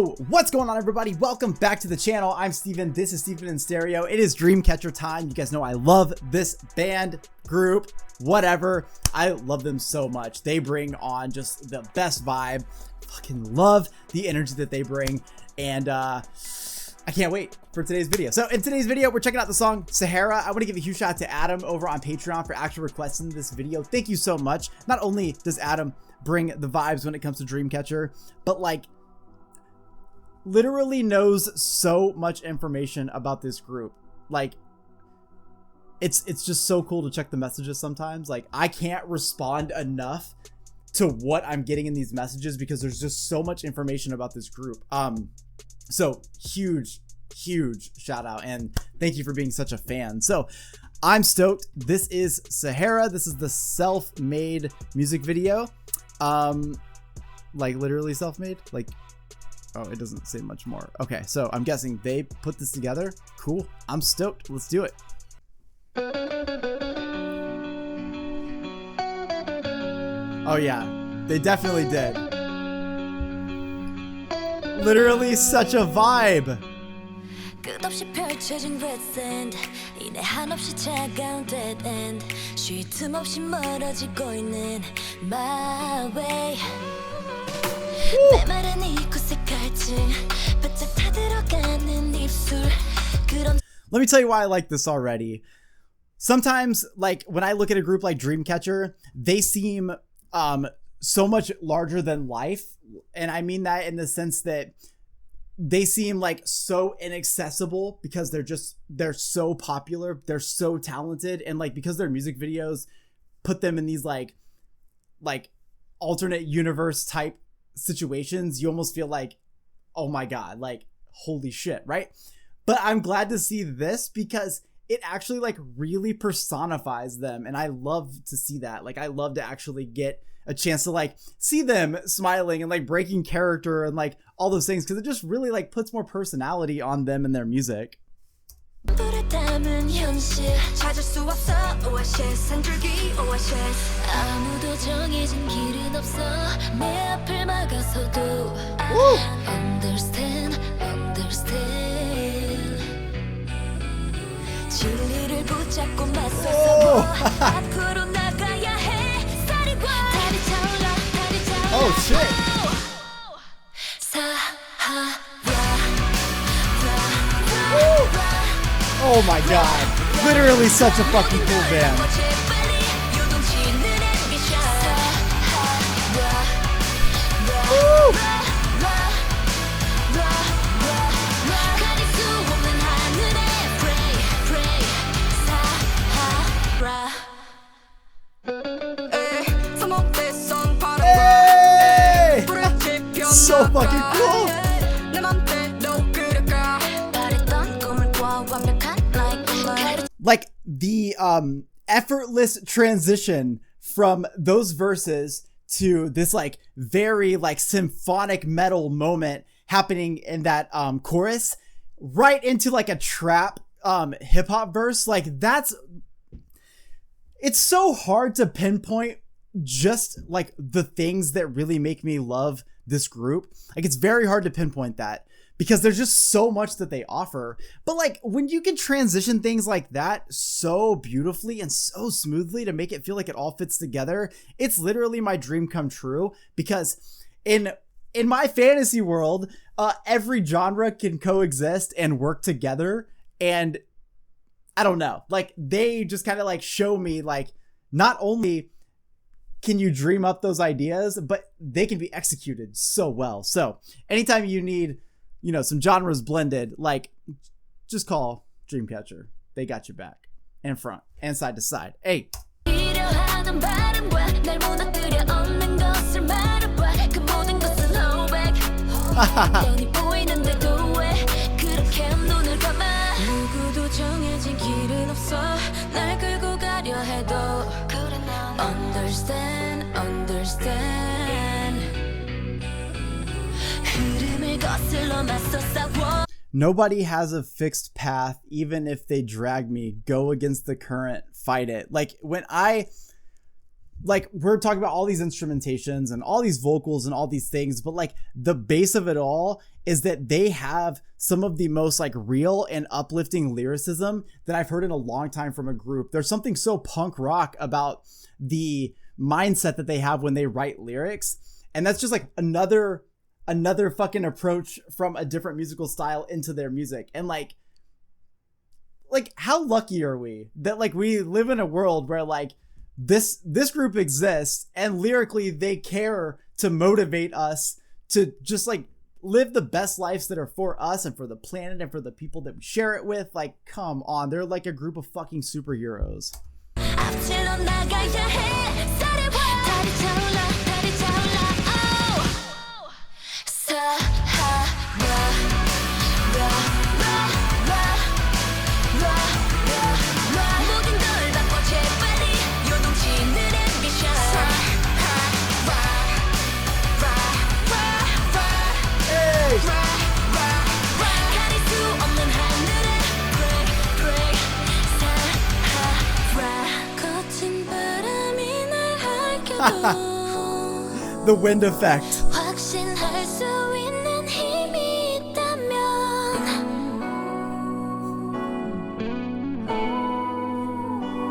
What's going on, everybody? Welcome back to the channel. I'm Steven. This is Steven in Stereo. It is Dreamcatcher time. You guys know I love this band, group, whatever. I love them so much. They bring on just the best vibe. Fucking love the energy that they bring. And I can't wait for today's video. So in today's video, we're checking out the song SAHARA. I want to give a huge shout out to Adam over on Patreon for actually requesting this video. Thank you so much. Not only does Adam bring the vibes when it comes to Dreamcatcher, but like literally knows so much information about this group. Like it's just so cool to check the messages sometimes. Like I can't respond enough to what I'm getting in these messages because there's just so much information about this group. So huge shout out and thank you for being such a fan. So I'm stoked. This is SAHARA. This is the self-made music video. Like literally self-made, like, oh, it doesn't say much more. Okay, so I'm guessing they put this together. Cool. I'm stoked. Let's do it. Oh yeah, they definitely did. Literally such a vibe. 끝없이 펼쳐진 red 이내 한없이 차가운 dead end 쉴 틈 없이 멀어지고 있는 my way 메마른 이곳의 갈증 바짝 타들어가는 입술 그런. Let me tell you why I like this already. Sometimes, like when I look at a group like Dreamcatcher, they seem so much larger than life, and I mean that in the sense that they seem like so inaccessible because they're so popular, they're so talented, and like because their music videos put them in these like alternate universe type situations, you almost feel like, oh my god, like holy shit, right? But I'm glad to see this because it actually like really personifies them, and I love to see that. Like I love to actually get a chance to like see them smiling and like breaking character and like all those things, because it just really like puts more personality on them and their music. Oh shit. Oh my god, literally such a fucking cool band. Woo! Hey! So fucking cool. Like the effortless transition from those verses to this like very like symphonic metal moment happening in that chorus right into like a trap hip hop verse. Like it's so hard to pinpoint just like the things that really make me love this group. Like it's very hard to pinpoint that because there's just so much that they offer. But like when you can transition things like that so beautifully and so smoothly to make it feel like it all fits together, it's literally my dream come true. Because in my fantasy world, every genre can coexist and work together. And I don't know, like they just kind of like show me like not only can you dream up those ideas, but they can be executed so well. So anytime you need, you know, some genres blended, like just call Dreamcatcher. They got your back and front and side to side. Hey. Nobody has a fixed path, even if they drag me. Go against the current, fight it. Like when I like we're talking about all these instrumentations and all these vocals and all these things, but like the base of it all is that they have some of the most like real and uplifting lyricism that I've heard in a long time from a group. There's something so punk rock about the mindset that they have when they write lyrics. And that's just like another fucking approach from a different musical style into their music. And like how lucky are we that like we live in a world where like this group exists and lyrically they care to motivate us to just like live the best lives that are for us and for the planet and for the people that we share it with. Like, come on, they're like a group of fucking superheroes. The wind effect.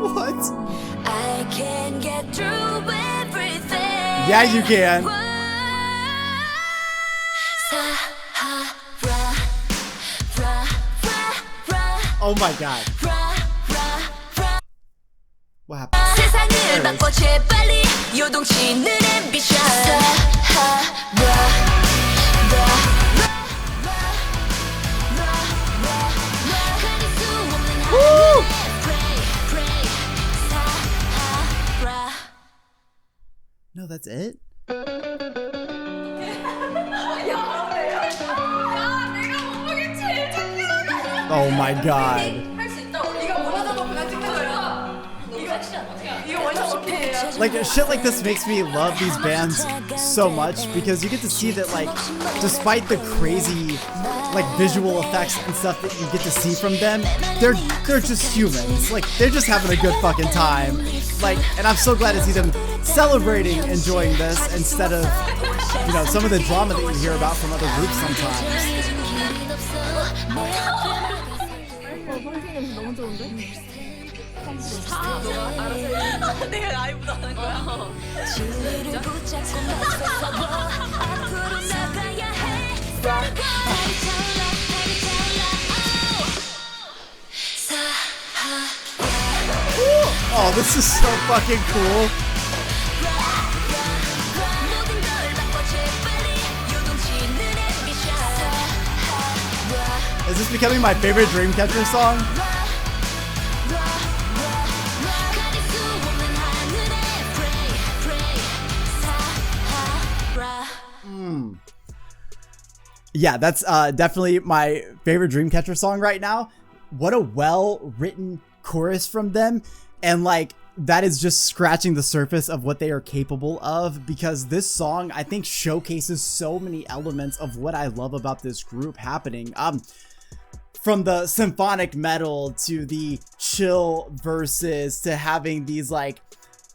What? I can get through everything. Yeah, you can. Oh my god. What happened? Woo! No, that's it? Oh my god. Like shit like this makes me love these bands so much because you get to see that like despite the crazy like visual effects and stuff that you get to see from them, they're just humans. Like they're just having a good fucking time. Like, and I'm so glad to see them celebrating enjoying this instead of, you know, some of the drama that you hear about from other groups sometimes. 내가 라이브도 하는 거야. Oh, this is so fucking cool. Is this becoming my favorite Dreamcatcher song? Yeah, that's definitely my favorite Dreamcatcher song right now. What a well-written chorus from them. And like, that is just scratching the surface of what they are capable of, because this song, I think, showcases so many elements of what I love about this group happening. From the symphonic metal to the chill verses to having these like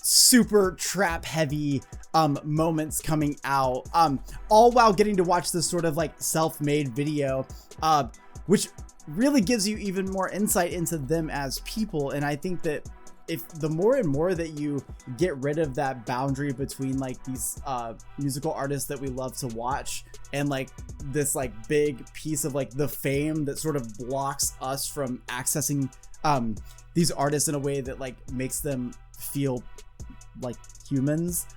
super trap heavy moments coming out, all while getting to watch this sort of like self-made video, which really gives you even more insight into them as people. And I think that if the more and more that you get rid of that boundary between like these musical artists that we love to watch and like this like big piece of like the fame that sort of blocks us from accessing these artists in a way that like makes them feel like humans,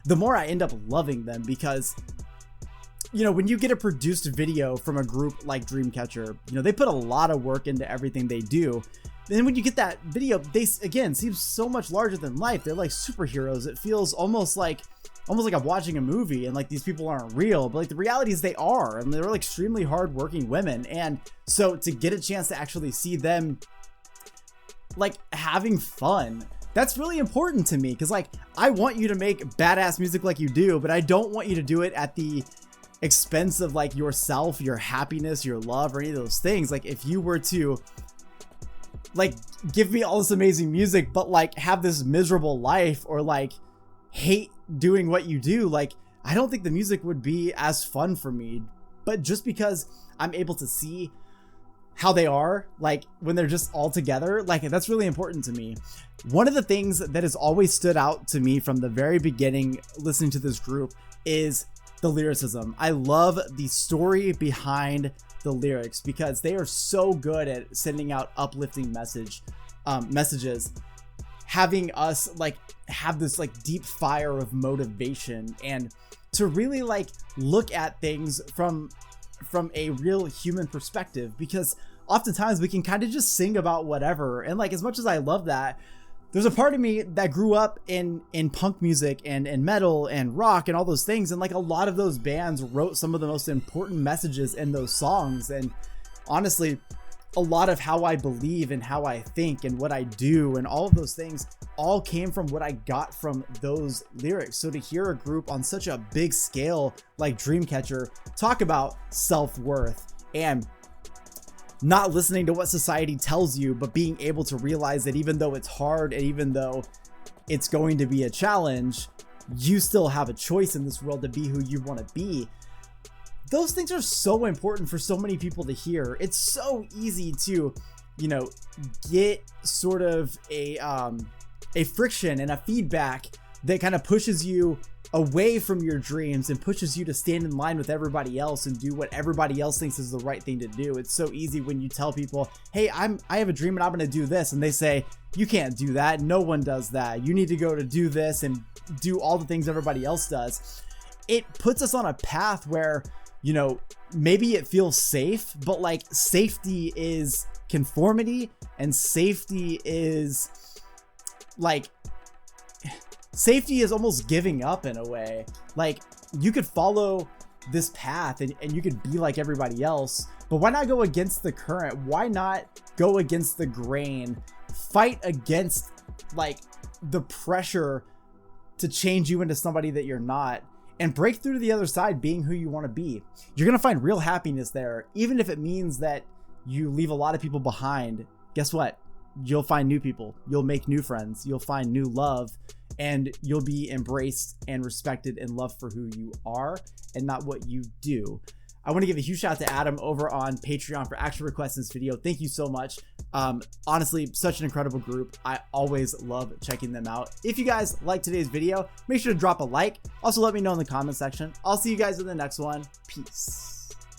the more I end up loving them, because you know, when you get a produced video from a group like Dreamcatcher, you know, they put a lot of work into everything they do. Then when you get that video, they again seem so much larger than life. They're like superheroes. It feels almost like I'm watching a movie and like these people aren't real, but like the reality is they are, and they're like extremely hardworking women. And so to get a chance to actually see them like having fun, that's really important to me, because like I want you to make badass music like you do, but I don't want you to do it at the expense of like yourself, your happiness, your love, or any of those things. Like if you were to like give me all this amazing music, but like have this miserable life or like hate doing what you do, like I don't think the music would be as fun for me. But just because I'm able to see how they are, like when they're just all together, like that's really important to me. One of the things that has always stood out to me from the very beginning listening to this group is the lyricism. I love the story behind the lyrics because they are so good at sending out uplifting messages, having us like have this like deep fire of motivation and to really like look at things from a real human perspective, because oftentimes we can kind of just sing about whatever. And like, as much as I love that, there's a part of me that grew up in punk music and metal and rock and all those things. And like a lot of those bands wrote some of the most important messages in those songs. And honestly, a lot of how I believe and how I think and what I do and all of those things all came from what I got from those lyrics. So to hear a group on such a big scale like Dreamcatcher talk about self-worth and not listening to what society tells you, but being able to realize that even though it's hard and even though it's going to be a challenge, you still have a choice in this world to be who you want to be. Those things are so important for so many people to hear. It's so easy to, you know, get sort of a friction and a feedback that kind of pushes you away from your dreams and pushes you to stand in line with everybody else and do what everybody else thinks is the right thing to do. It's so easy when you tell people, hey, I have a dream and I'm going to do this. And they say, you can't do that. No one does that. You need to go to do this and do all the things everybody else does. It puts us on a path where, you know, maybe it feels safe, but like safety is conformity and safety is like, safety is almost giving up in a way. Like you could follow this path and you could be like everybody else, but why not go against the current? Why not go against the grain? Fight against like the pressure to change you into somebody that you're not, and break through to the other side being who you want to be. You're going to find real happiness there. Even if it means that you leave a lot of people behind, guess what? You'll find new people. You'll make new friends. You'll find new love, and you'll be embraced and respected and loved for who you are and not what you do. I want to give a huge shout out to Adam over on Patreon for actual requests in this video. Thank you so much. Honestly, such an incredible group. I always love checking them out. If you guys like today's video, make sure to drop a like. Also, let me know in the comment section. I'll see you guys in the next one. Peace.